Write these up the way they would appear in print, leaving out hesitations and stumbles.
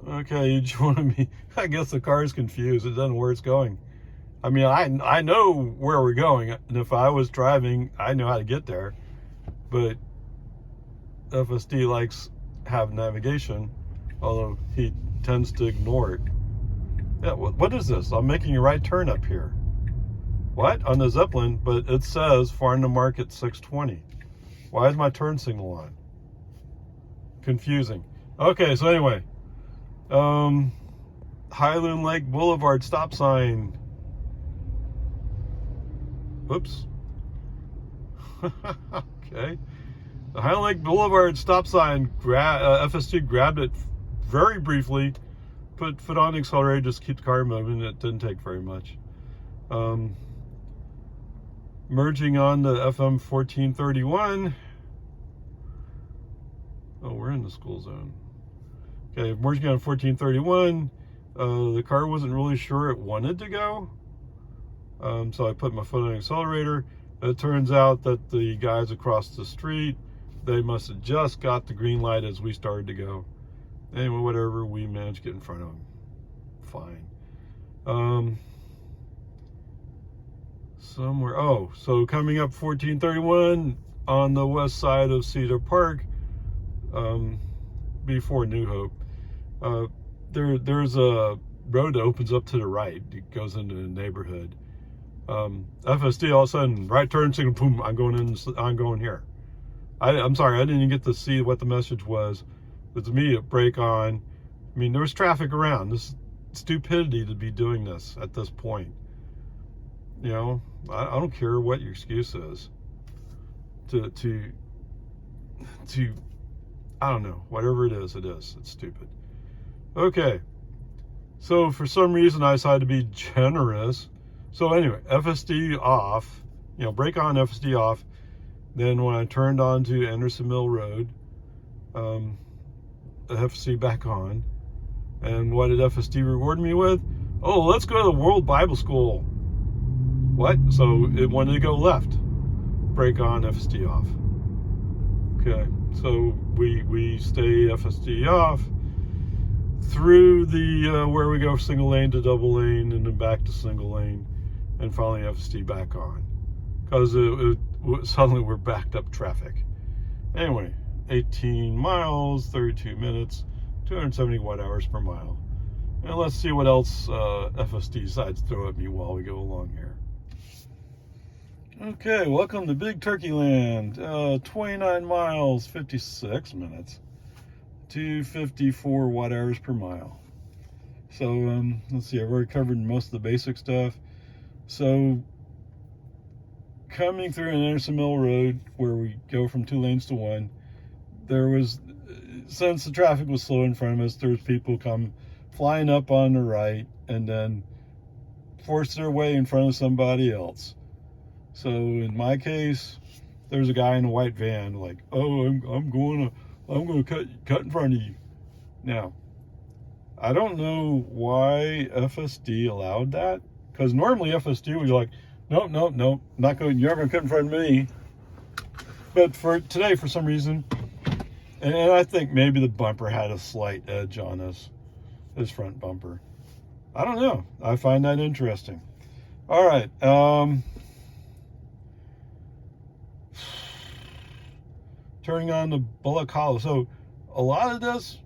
Okay, you joining me? I guess the car's confused. It doesn't know where it's going. I mean, I know where we're going, and if I was driving, I know how to get there. But FSD likes have navigation, although he tends to ignore it. Yeah, what is this? I'm making a right turn up here. What? On the Zeppelin, but it says Farm to Market 620. Why is my turn signal on? Confusing. Okay, so anyway, Highland Lake Boulevard stop sign. Whoops. Okay. The Highland Lake Boulevard stop sign, FSD grabbed it very briefly, put foot on the accelerator, just keep the car moving. It didn't take very much. Merging on the FM 1431. Oh, we're in the school zone. Okay, merging on 1431. The car wasn't really sure it wanted to go. So I put my foot on the accelerator. It turns out that the guys across the street, they must have just got the green light as we started to go. Anyway, whatever, we managed to get in front of them. Fine. So coming up 1431 on the west side of Cedar Park, before New Hope, there's a road that opens up to the right. It goes into the neighborhood. FSD all of a sudden, right turn signal, boom, I'm going here. I'm sorry, I didn't even get to see what the message was. It's immediate brake on. I mean, there was traffic around. This stupidity to be doing this at this point. You know, I don't care what your excuse is. To I don't know, whatever it is, it's stupid. Okay, so for some reason I decided to be generous. So anyway, FSD off, brake on, FSD off. Then when I turned onto Anderson Mill Road, FSD back on. And what did FSD reward me with? Oh, let's go to the World Bible School. What? So it wanted to go left. Brake on, FSD off. Okay, so we stay FSD off through the where we go single lane to double lane and then back to single lane, and finally FSD back on because suddenly we're backed up traffic. Anyway, 18 miles, 32 minutes, 270 watt-hours per mile. And let's see what else FSD decides to throw at me while we go along here. Okay, welcome to Big Turkey Land. 29 miles, 56 minutes, 254 watt-hours per mile. So let's see, I've already covered most of the basic stuff. So coming through an Anderson Mill Road where we go from 2 lanes to 1, there was, since the traffic was slow in front of us, there was people come flying up on the right and then force their way in front of somebody else. So in my case, there's a guy in a white van like, oh, I'm going to cut in front of you. Now, I don't know why FSD allowed that, because normally FSD would be like, nope, not going. You're not going to cut in front of me. But for today, for some reason, and I think maybe the bumper had a slight edge on us, his front bumper. I don't know. I find that interesting. All right. Turning on the Bullock Hollow. So a lot of this,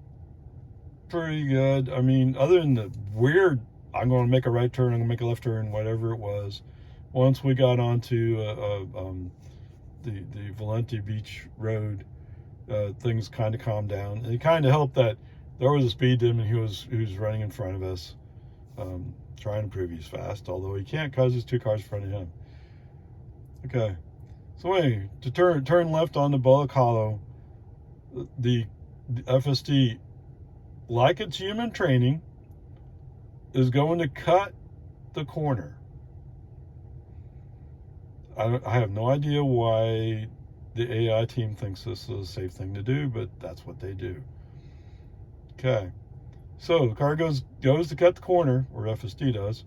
pretty good. I mean, other than the weird, I'm going to make a right turn, I'm going to make a left turn, whatever it was. Once we got onto the Valenti Beach Road, things kind of calmed down. And it kind of helped that there was a speed demon who was running in front of us, trying to prove he's fast, although he can't because there's 2 cars in front of him. Okay. So anyway, to turn left on the Bullock Hollow, the FSD, like its human training, is going to cut the corner. I have no idea why the AI team thinks this is a safe thing to do, but that's what they do. Okay, so the car goes to cut the corner, or FSD does,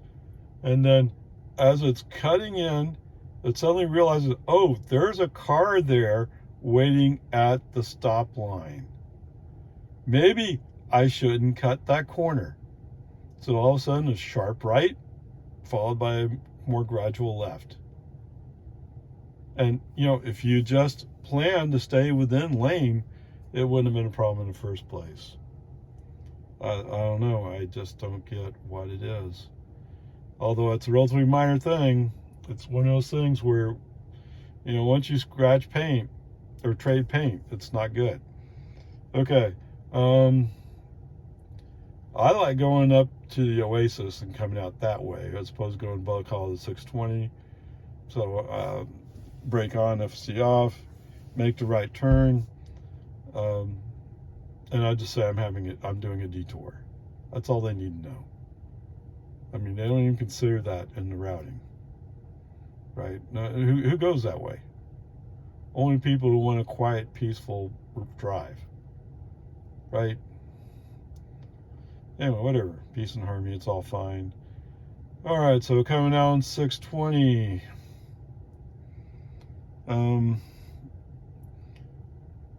and then as it's cutting in, it suddenly realizes, oh, there's a car there waiting at the stop line. Maybe I shouldn't cut that corner. So all of a sudden, a sharp right, followed by a more gradual left. And, if you just planned to stay within lane, it wouldn't have been a problem in the first place. I don't know. I just don't get what it is. Although it's a relatively minor thing, it's one of those things where, once you scratch paint or trade paint, it's not good. Okay. I like going up to the Oasis and coming out that way as opposed to going Bella Call to 620. So, brake on, FSD off, make the right turn. And I just say I'm doing a detour. That's all they need to know. I mean, they don't even consider that in the routing, right? Now, who goes that way? Only people who want a quiet, peaceful drive, right? Anyway, whatever. Peace and harmony. It's all fine. All right, so coming down 620.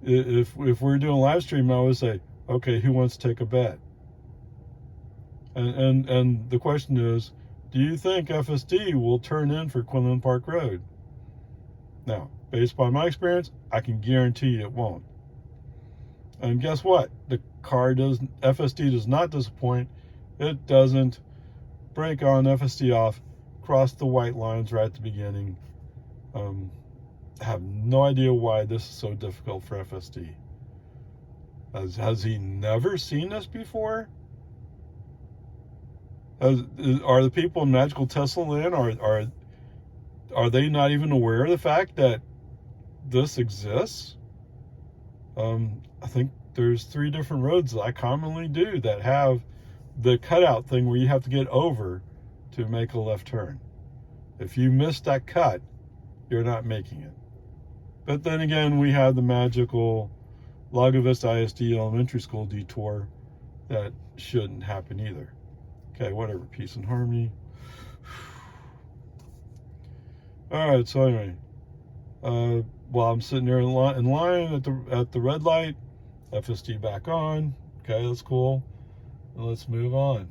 If we're doing live stream, I always say, okay, who wants to take a bet? And the question is, do you think FSD will turn in for Quinlan Park Road? Now, based upon my experience, I can guarantee you it won't. And guess what? FSD does not disappoint. It doesn't brake on, FSD off, cross the white lines right at the beginning. I have no idea why this is so difficult for FSD. Has he never seen this before? Are the people in Magical Tesla Land, are they not even aware of the fact that this exists? I think there's 3 different roads that I commonly do that have the cutout thing where you have to get over to make a left turn. If you miss that cut, you're not making it. But then again, we have the magical Lago Vista ISD Elementary School detour that shouldn't happen either. Okay, whatever, peace and harmony. All right, so anyway, while I'm sitting there in line at the red light, FSD back on. Okay, that's cool. And let's move on.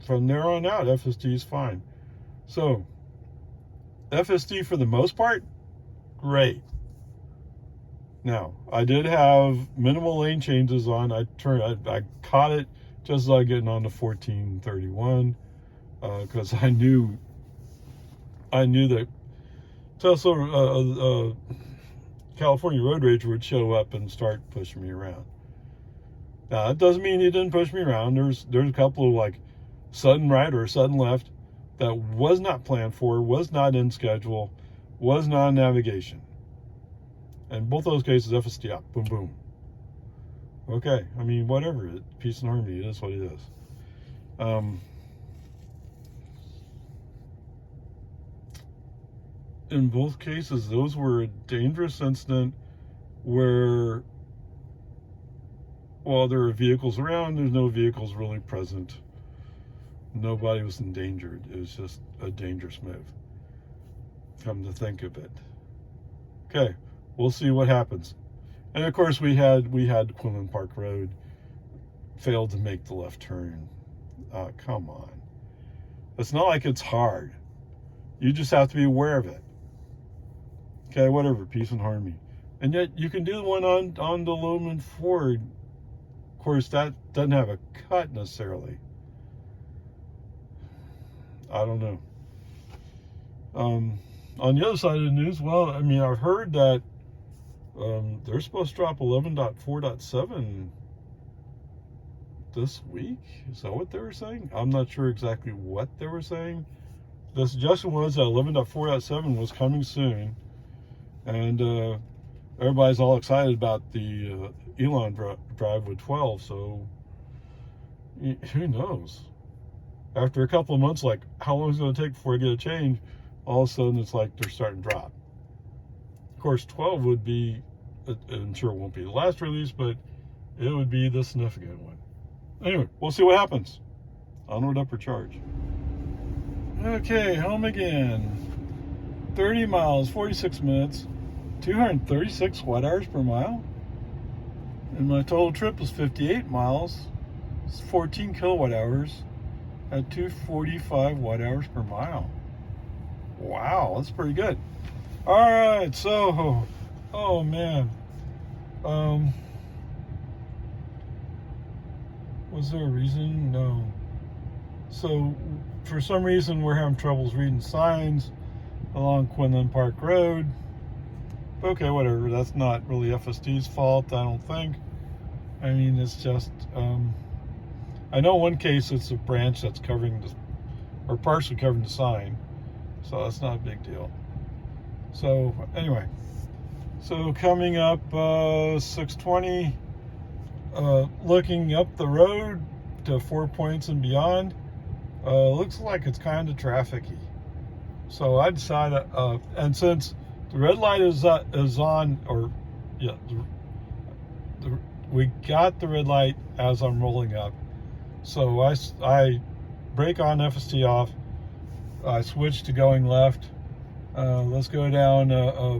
From there on out, FSD is fine. So, FSD for the most part, great. Now, I did have minimal lane changes on. I caught it just as I was getting on to 1431 because I knew that Tesla California Road Rager would show up and start pushing me around. Now, that doesn't mean he didn't push me around. There's a couple of like sudden right or sudden left that was not planned for, was not in schedule, was not in navigation. In both those cases, FSD up, boom, boom. Okay, I mean, whatever, peace and harmony, it is what it is. In both cases, those were a dangerous incident where, while there are vehicles around, there's no vehicles really present. Nobody was endangered. It was just a dangerous move. Come to think of it. Okay, we'll see what happens. And of course, we had Quinlan Park Road failed to make the left turn. Come on. It's not like it's hard. You just have to be aware of it. Okay, whatever, peace and harmony. And yet, you can do the one on the Loman Ford. Of course, that doesn't have a cut necessarily. I don't know. On the other side of the news, well, I mean, I've heard that they're supposed to drop 11.4.7 this week. Is that what they were saying? I'm not sure exactly what they were saying. The suggestion was that 11.4.7 was coming soon. And everybody's all excited about the Elon drive with 12. So who knows? After a couple of months, like how long is it going to take before I get a change? All of a sudden, it's like they're starting to drop. Of course, 12 would be, I'm sure it won't be the last release, but it would be the significant one. Anyway, we'll see what happens. Onward, upward charge. Okay, home again. 30 miles, 46 minutes, 236 watt hours per mile. And my total trip was 58 miles. It's 14 kilowatt hours at 245 watt hours per mile. Wow, that's pretty good. All right, so, oh man. Was there a reason? No. So, for some reason, we're having troubles reading signs along Quinlan Park Road. Okay, whatever. That's not really FSD's fault, I don't think. I mean, it's just, I know one case it's a branch that's covering the, or partially covering the sign, so that's not a big deal. So, anyway. So, coming up 620, looking up the road to 4 Points and beyond, looks like it's kind of trafficy. So I decided, and since the red light is on, or yeah, we got the red light as I'm rolling up. So I brake on, FST off. I switched to going left. Let's go down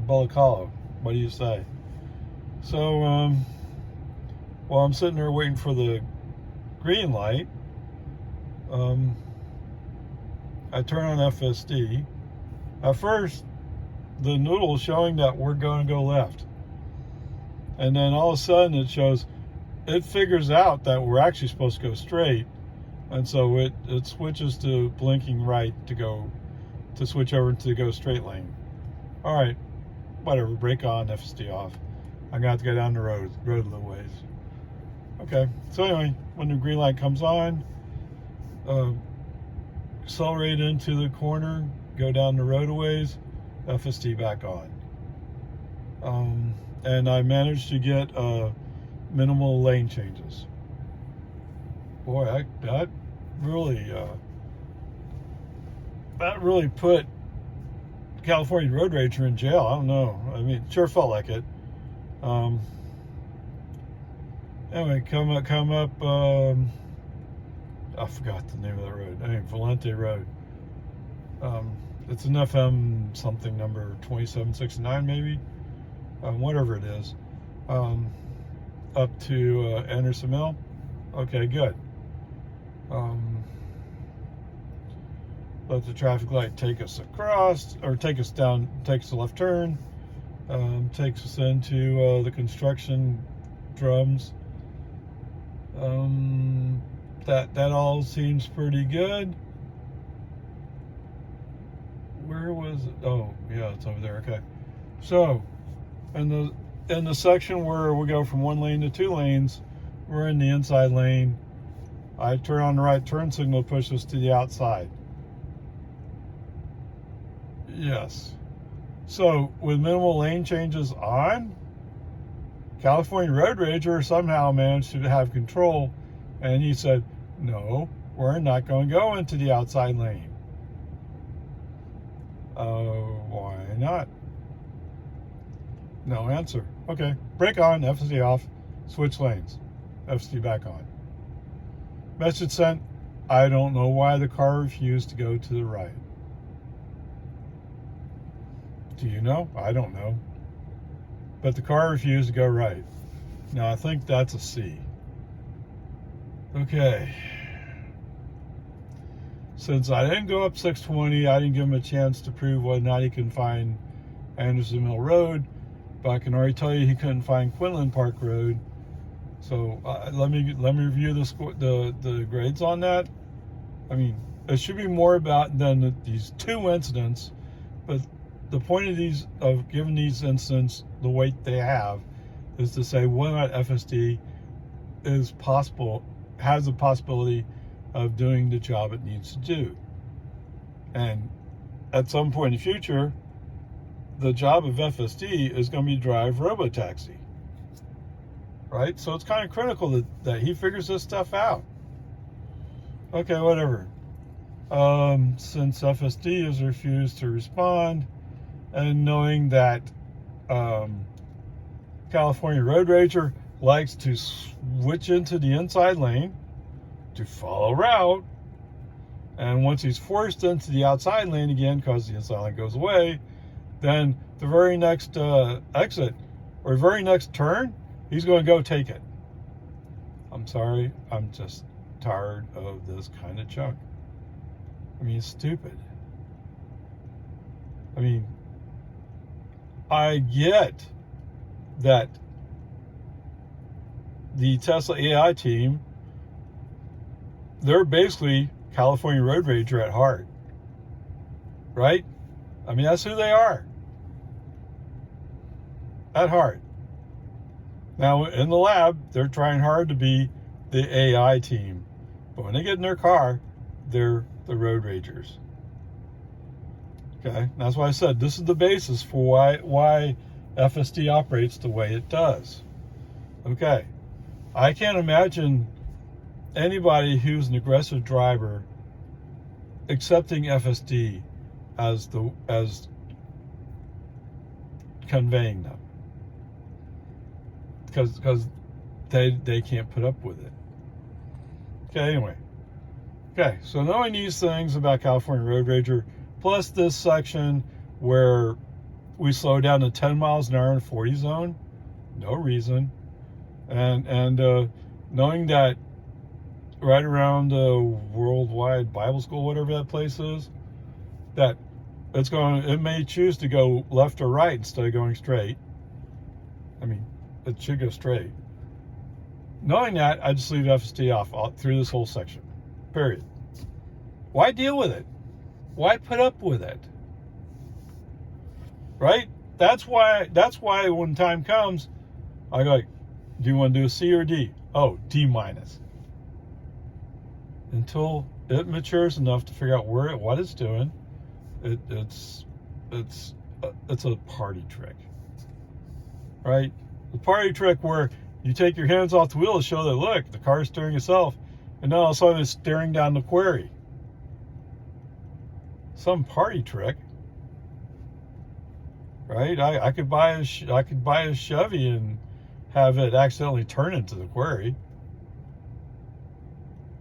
Bullock. What do you say? So while I'm sitting there waiting for the green light, I turn on FSD. At first, the noodle is showing that we're going to go left. And then all of a sudden it figures out that we're actually supposed to go straight. And so it switches to blinking right to switch over to go straight lane. All right, whatever, brake on, FSD off. I'm gonna have to go down the road a little ways. Okay, so anyway, when the green light comes on, accelerate into the corner, go down the road a ways, FSD back on. And I managed to get minimal lane changes. Boy, that really put California road rager in jail. I don't know. I mean, it sure felt like it. Anyway, come up. I forgot the name of the road. I mean, Valente Road. It's an FM something number 2769 maybe, whatever it is. Up to Anderson Mill. Okay, good. Let the traffic light take us across, or take us down, takes a left turn, takes us into the construction drums. That all seems pretty good. Where was it? Oh, yeah, it's over there. Okay. So, in the section where we go from one lane to 2 lanes, we're in the inside lane. I turn on the right turn signal, pushes to the outside. Yes. So, with minimal lane changes on, California Road Rager somehow managed to have control, and he said, no, we're not going to go into the outside lane. Why not? No answer. Okay, brake on, FSD off, switch lanes, FSD back on. Message sent, I don't know why the car refused to go to the right. Do you know? I don't know. But the car refused to go right. Now, I think that's a C. Okay. Since I didn't go up 620, I didn't give him a chance to prove whether or not he can find Anderson Mill Road, but I can already tell you he couldn't find Quinlan Park Road. So let me review the grades on that. I mean, it should be more about than these 2 incidents, but the point of giving these incidents the weight they have is to say whether or not FSD is possible, has the possibility of doing the job it needs to do. And at some point in the future, the job of FSD is going to be drive robotaxi, right? So it's kind of critical that he figures this stuff out. Okay, whatever. Since FSD has refused to respond, and knowing that California Road Rager likes to switch into the inside lane to follow route, and once he's forced into the outside lane again because the inside lane goes away, then the very next exit or very next turn, He's going to go take it. I'm sorry. I'm just tired of this kind of junk. I mean, it's stupid. I mean, I get that the Tesla AI team, they're basically California road rager at heart. Right? I mean, that's who they are. At heart. Now, in the lab, they're trying hard to be the AI team. But when they get in their car, they're the road ragers. Okay? That's why I said this is the basis for why FSD operates the way it does. Okay. I can't imagine anybody who's an aggressive driver accepting FSD as conveying them, because they can't put up with it. Okay, anyway. Okay, so knowing these things about California Road Rager, plus this section where we slow down to 10 miles an hour in 40 zone, no reason, and knowing that right around the Worldwide Bible School, whatever that place is, that it may choose to go left or right instead of going straight. I mean, it should go straight. Knowing that, I just leave FSD off through this whole section. Period. Why deal with it? Why put up with it? Right? That's why when time comes, I go like, do you want to do a C or D? Oh, D minus. Until it matures enough to figure out what it's doing, it's a party trick. Right? The party trick where you take your hands off the wheel to show that, look, the car's steering itself, and then all of a sudden it's staring down the quarry. Some party trick. Right? I could buy a Chevy and have it accidentally turn into the quarry.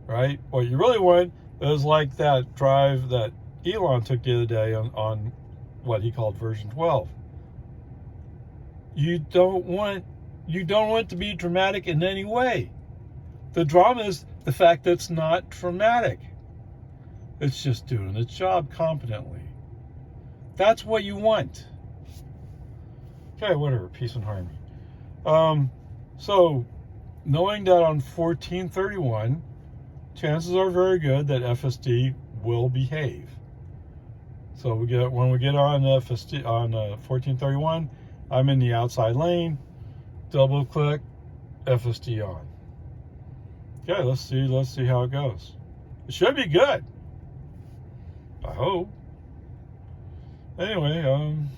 Right? What you really want is like that drive that Elon took the other day on what he called version 12. You don't want to be dramatic in any way. The drama is the fact that it's not dramatic. It's just doing its job competently. That's what you want. Okay, whatever, peace and harmony. So, knowing that on 1431, chances are very good that FSD will behave. So when we get on FSD on 1431, I'm in the outside lane. Double click, FSD on. Okay, let's see how it goes. It should be good. I hope. Anyway,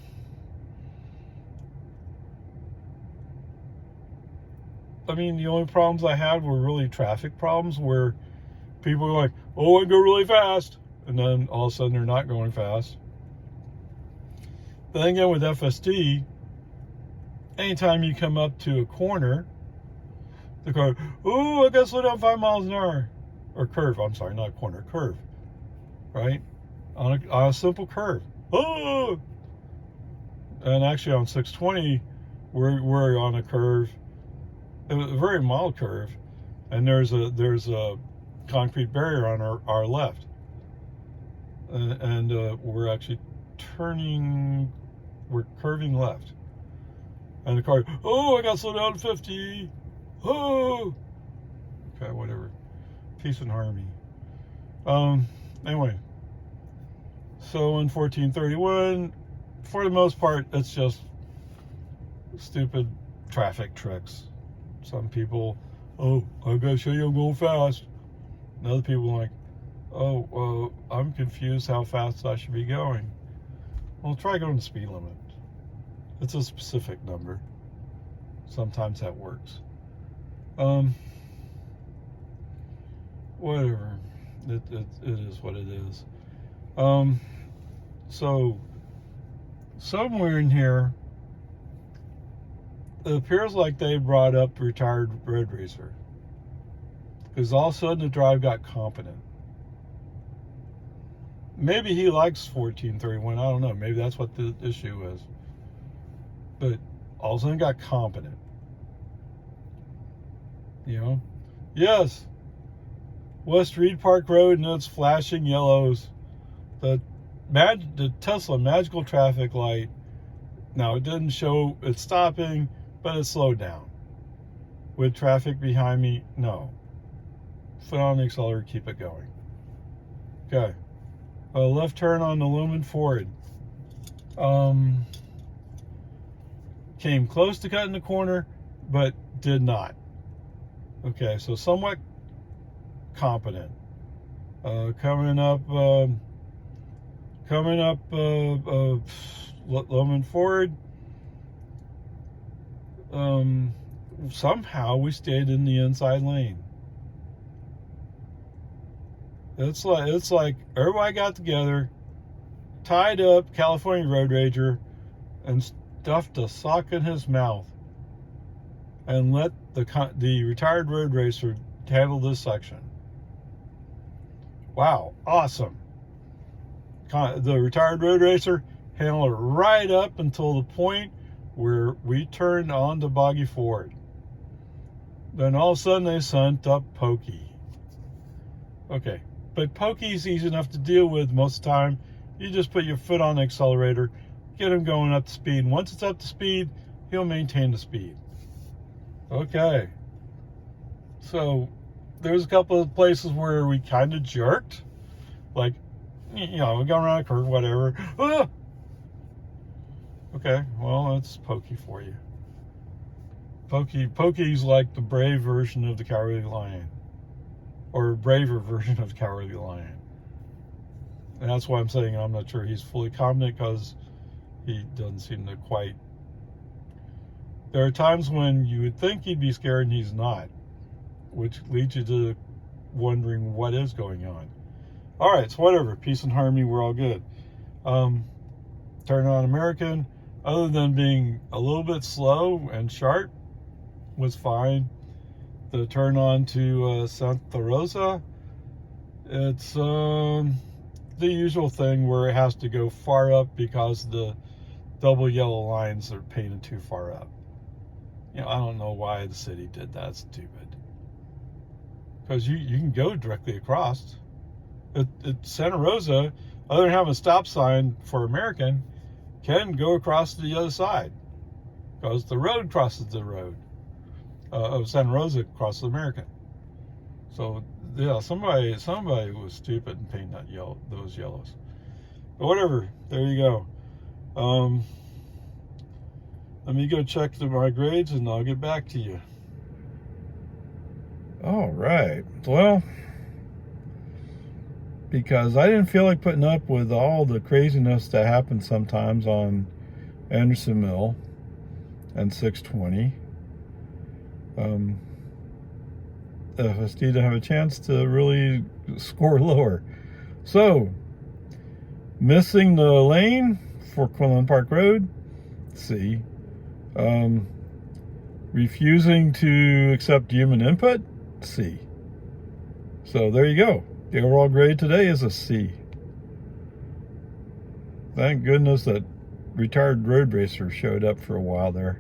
I mean, the only problems I had were really traffic problems where people are like, oh, I go really fast. And then all of a sudden they're not going fast. Then again with FSD, anytime you come up to a corner, the car, oh, I got to slow down 5 miles an hour. Or curve, I'm sorry, not a corner, curve. Right? On a simple curve. Oh! And actually on 620, we're on a curve. It was a very mild curve. And there's a concrete barrier on our left. And we're actually we're curving left. And the car, oh, I got to slow down to 50. Oh! Okay, whatever. Peace and harmony. Anyway. So in 1431, for the most part, it's just stupid traffic tricks. Some people, oh, I gotta show you I'm going fast. And other people are like, oh, I'm confused how fast I should be going. Well, try going the speed limit. It's a specific number. Sometimes that works. Whatever. It is what it is. So somewhere in here, it appears like they brought up retired road racer, because all of a sudden the drive got competent. Maybe he likes 1431. I don't know. Maybe that's what the issue is. But all of a sudden got competent. You know, yes, West Reed Park Road and its flashing yellows. The Tesla magical traffic light. Now, it didn't show it's stopping, but it slowed down. With traffic behind me, no. Foot on the accelerator, keep it going. Okay. A left turn on the Lumen Ford. Came close to cutting the corner, but did not. Okay, so somewhat competent. Coming up Lumen Ford. Somehow we stayed in the inside lane. It's like everybody got together, tied up California Road Rager, and stuffed a sock in his mouth, and let the retired road racer handle this section. Wow, awesome. The retired road racer handled it right up until the point where we turned on to Boggy Ford. Then all of a sudden they sent up Pokey. Okay, but Pokey's easy enough to deal with most of the time. You just put your foot on the accelerator, get him going up to speed. Once it's up to speed, he'll maintain the speed. Okay. So there's a couple of places where we kind of jerked. Like, you know, we're going around a curve, whatever. Ah! Okay, well, that's Pokey for you. Pokey's like the brave version of the Cowardly Lion. Or a braver version of the Cowardly Lion. And that's why I'm saying I'm not sure he's fully competent, because he doesn't seem to quite... There are times when you would think he'd be scared and he's not, which leads you to wondering what is going on. Alright, so whatever. Peace and harmony, we're all good. Turn on American, other than being a little bit slow and sharp, was fine. The turn on to Santa Rosa, it's the usual thing where it has to go far up because the double yellow lines are painted too far up. You know, I don't know why the city did that. It's stupid. Because you can go directly across. At Santa Rosa, other than having a stop sign for American, can go across to the other side. Because the road crosses the road. Of Santa Rosa crosses American. So, yeah, somebody was stupid and painted that those yellows. But whatever, there you go. Let me go check my grades and I'll get back to you. All right. Well, because I didn't feel like putting up with all the craziness that happens sometimes on Anderson Mill and 620. If I need to have a chance to really score lower. So, missing the lane for Quinlan Park Road, C. Refusing to accept human input, C. So there you go. The overall grade today is a C. Thank goodness that retired road racer showed up for a while there.